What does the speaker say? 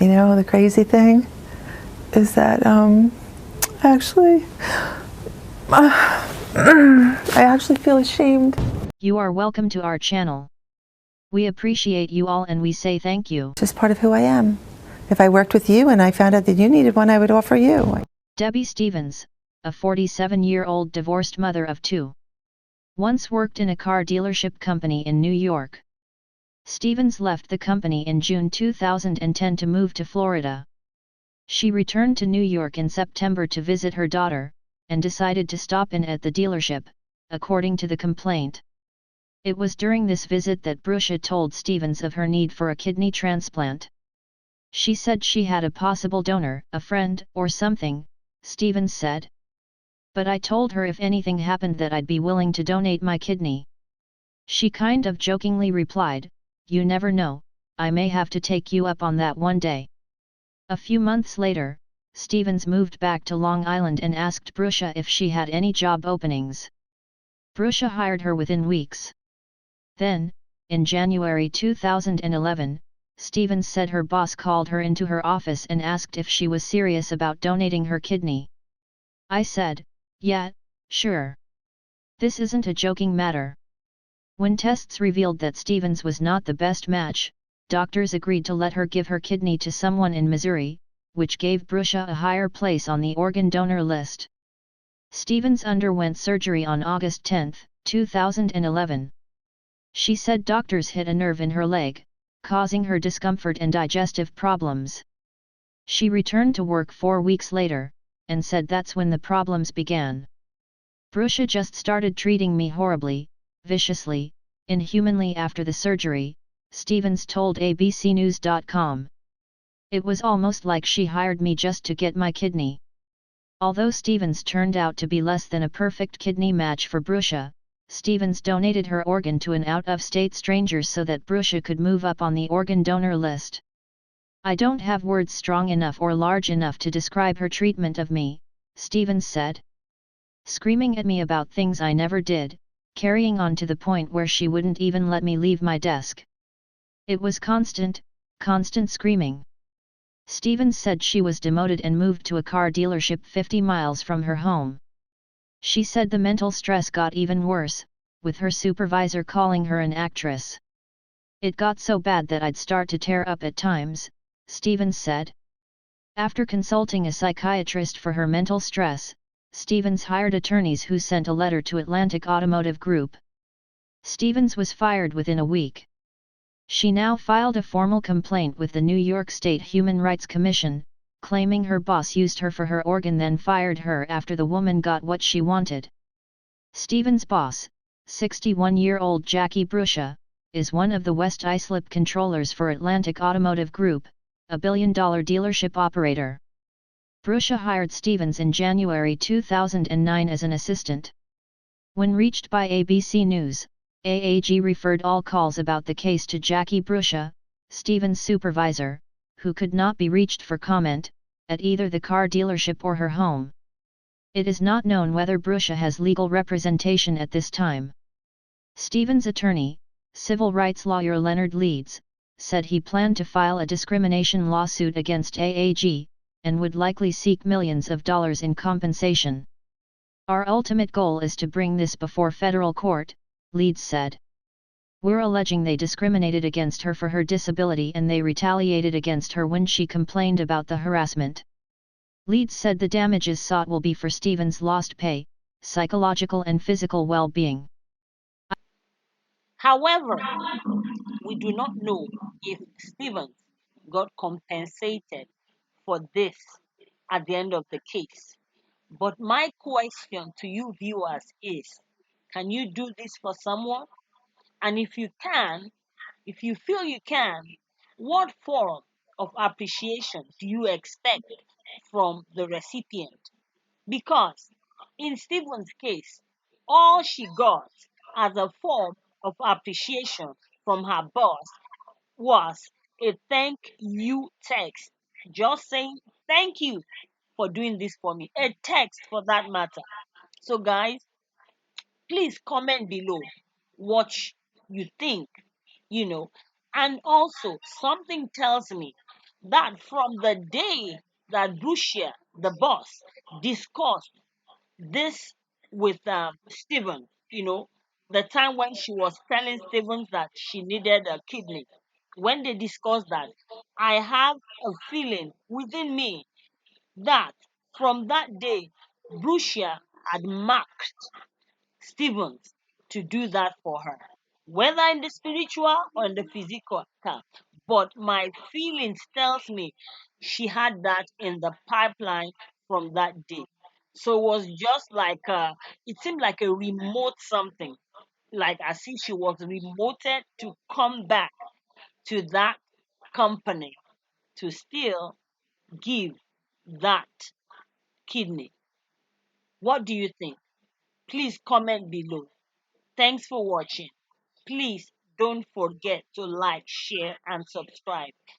You know, the crazy thing is that actually, I actually feel ashamed. You are welcome to our channel. We appreciate you all and we say thank you. Just part of who I am. If I worked with you and I found out that you needed one, I would offer you. Debbie Stevens, a 47-year-old divorced mother of two, once worked in a car dealership company in New York. Stevens left the company in June 2010 to move to Florida. She returned to New York in September to visit her daughter, and decided to stop in at the dealership, according to the complaint. It was during this visit that Brucia told Stevens of her need for a kidney transplant. She said she had a possible donor, a friend, or something, Stevens said. But I told her if anything happened that I'd be willing to donate my kidney. She kind of jokingly replied, "You never know, I may have to take you up on that one day." A few months later, Stevens moved back to Long Island and asked Brucia if she had any job openings. Brucia hired her within weeks. Then, in January 2011, Stevens said her boss called her into her office and asked if she was serious about donating her kidney. "I said, yeah, sure. This isn't a joking matter." When tests revealed that Stevens was not the best match, doctors agreed to let her give her kidney to someone in Missouri, which gave Brucia a higher place on the organ donor list. Stevens underwent surgery on August 10, 2011. She said doctors hit a nerve in her leg, causing her discomfort and digestive problems. She returned to work 4 weeks later, and said that's when the problems began. "Brucia just started treating me horribly, viciously, inhumanly after the surgery," Stevens told abcnews.com. "It was almost like she hired me just to get my kidney." Although Stevens turned out to be less than a perfect kidney match for Brucia, Stevens donated her organ to an out-of-state stranger so that Brucia could move up on the organ donor list. "I don't have words strong enough or large enough to describe her treatment of me," Stevens said. "Screaming at me about things I never did, carrying on to the point where she wouldn't even let me leave my desk. It was constant screaming." Stevens said she was demoted and moved to a car dealership 50 miles from her home. She said the mental stress got even worse, with her supervisor calling her an actress. "It got so bad that I'd start to tear up at times," Stevens said. After consulting a psychiatrist for her mental stress, Stevens hired attorneys who sent a letter to Atlantic Automotive Group. Stevens was fired within a week. She now filed a formal complaint with the New York State Human Rights Commission, claiming her boss used her for her organ then fired her after the woman got what she wanted. Stevens' boss, 61-year-old Jackie Brucia, is one of the West Islip controllers for Atlantic Automotive Group, a billion-dollar dealership operator. Brucia hired Stevens in January 2009 as an assistant. When reached by ABC News, AAG referred all calls about the case to Jackie Brucia, Stevens' supervisor, who could not be reached for comment, at either the car dealership or her home. It is not known whether Brucia has legal representation at this time. Stevens' attorney, civil rights lawyer Leonard Leeds, said he planned to file a discrimination lawsuit against AAG, and would likely seek millions of dollars in compensation. "Our ultimate goal is to bring this before federal court," Leeds said. "We're alleging they discriminated against her for her disability and they retaliated against her when she complained about the harassment." Leeds said the damages sought will be for Stevens' lost pay, psychological and physical well-being. However, we do not know if Stevens got compensated for this at the end of the case. But my question to you viewers is, can you do this for someone? And if you can, if you feel you can, what form of appreciation do you expect from the recipient? Because in Stephen's case, all she got as a form of appreciation from her boss was a thank you text, just saying thank you for doing this for me, a text for that matter. So, guys, please comment below what you think, you know. And also, something tells me that from the day that Brucia, the boss, discussed this with Stephen, the time when she was telling Stephen that she needed a kidney, when they discussed that, I have a feeling within me that from that day, Brucia had marked Stevens to do that for her, whether in the spiritual or in the physical. But my feelings tells me she had that in the pipeline from that day. So it was just like it seemed like a remote something, like as if she was remoted to come back to that company to still give that kidney. What do you think? Please comment below. Thanks for watching. Please don't forget to like, share, and subscribe.